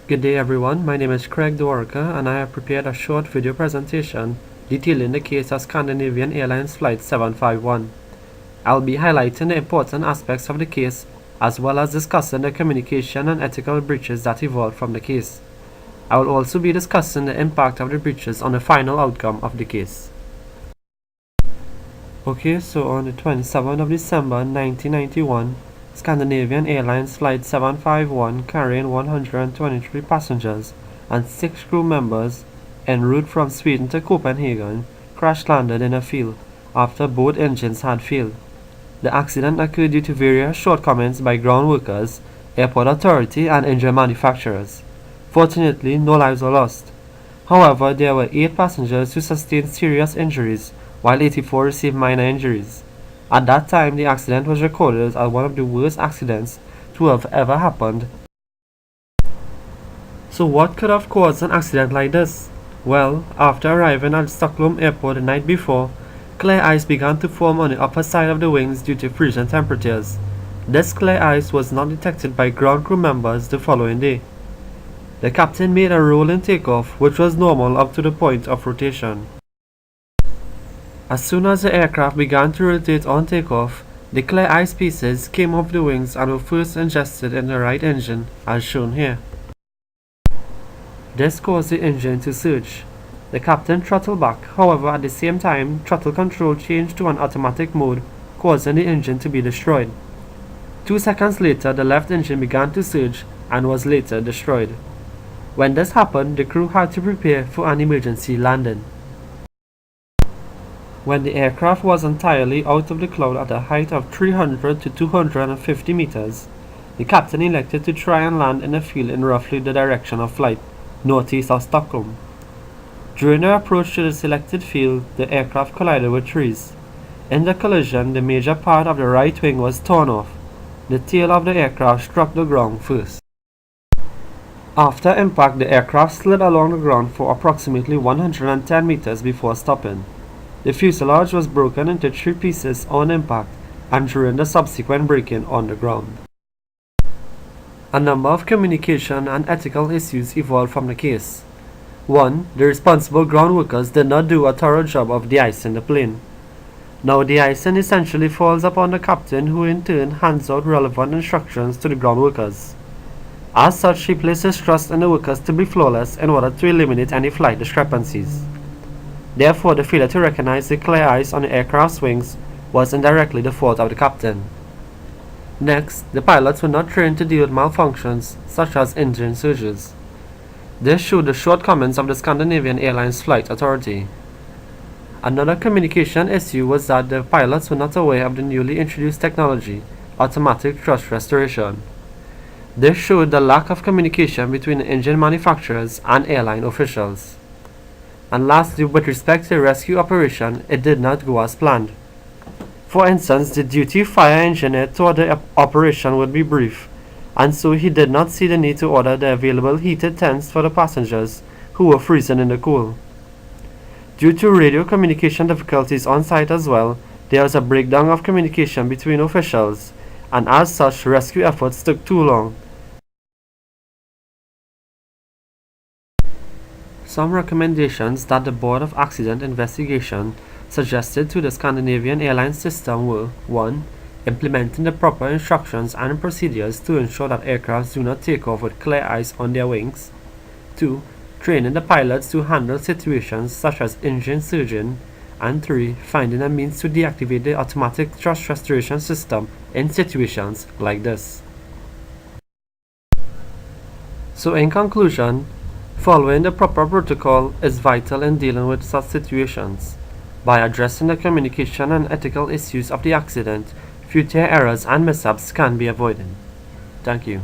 Good day everyone, my name is Craig Dworka and I have prepared a short video presentation detailing the case of Scandinavian Airlines Flight 751. I'll be highlighting the important aspects of the case as well as discussing the communication and ethical breaches that evolved from the case. I will also be discussing the impact of the breaches on the final outcome of the case. Okay, so on the 27th of December 1991, Scandinavian Airlines Flight 751 carrying 123 passengers and 6 crew members en route from Sweden to Copenhagen crash-landed in a field after both engines had failed. The accident occurred due to various shortcomings by ground workers, airport authority and engine manufacturers. Fortunately, no lives were lost. However, there were 8 passengers who sustained serious injuries, while 84 received minor injuries. At that time, the accident was recorded as one of the worst accidents to have ever happened. So what could have caused an accident like this? Well, after arriving at Stockholm Airport the night before, clear ice began to form on the upper side of the wings due to freezing temperatures. This clear ice was not detected by ground crew members the following day. The captain made a rolling takeoff, which was normal up to the point of rotation. As soon as the aircraft began to rotate on takeoff, the clear ice pieces came off the wings and were first ingested in the right engine, as shown here. This caused the engine to surge. The captain throttled back, however at the same time throttle control changed to an automatic mode, causing the engine to be destroyed. 2 seconds later the left engine began to surge and was later destroyed. When this happened, the crew had to prepare for an emergency landing. When the aircraft was entirely out of the cloud at a height of 300 to 250 meters, the captain elected to try and land in a field in roughly the direction of flight, northeast of Stockholm. During their approach to the selected field, the aircraft collided with trees. In the collision, the major part of the right wing was torn off. The tail of the aircraft struck the ground first. After impact, the aircraft slid along the ground for approximately 110 meters before stopping. The fuselage was broken into 3 pieces on impact and during the subsequent breaking on the ground. A number of communication and ethical issues evolved from the case. 1. The responsible ground workers did not do a thorough job of de-icing the plane. Now de-icing essentially falls upon the captain, who in turn hands out relevant instructions to the ground workers. As such, he places trust in the workers to be flawless in order to eliminate any flight discrepancies. Therefore, the failure to recognize the clear ice on the aircraft's wings was indirectly the fault of the captain. Next, the pilots were not trained to deal with malfunctions such as engine surges. This showed the shortcomings of the Scandinavian Airlines Flight Authority. Another communication issue was that the pilots were not aware of the newly introduced technology, automatic thrust restoration. This showed the lack of communication between the engine manufacturers and airline officials. And lastly, with respect to the rescue operation, it did not go as planned. For instance, the duty fire engineer thought the operation would be brief, and so he did not see the need to order the available heated tents for the passengers who were freezing in the cold. Due to radio communication difficulties on site as well, there was a breakdown of communication between officials, and as such, rescue efforts took too long. Some recommendations that the Board of Accident Investigation suggested to the Scandinavian Airlines system were: 1. Implementing the proper instructions and procedures to ensure that aircraft do not take off with clear ice on their wings. 2. Training the pilots to handle situations such as engine surging. And 3. Finding a means to deactivate the automatic thrust restoration system in situations like this. So in conclusion, following the proper protocol is vital in dealing with such situations. By addressing the communication and ethical issues of the accident, future errors and mishaps can be avoided. Thank you.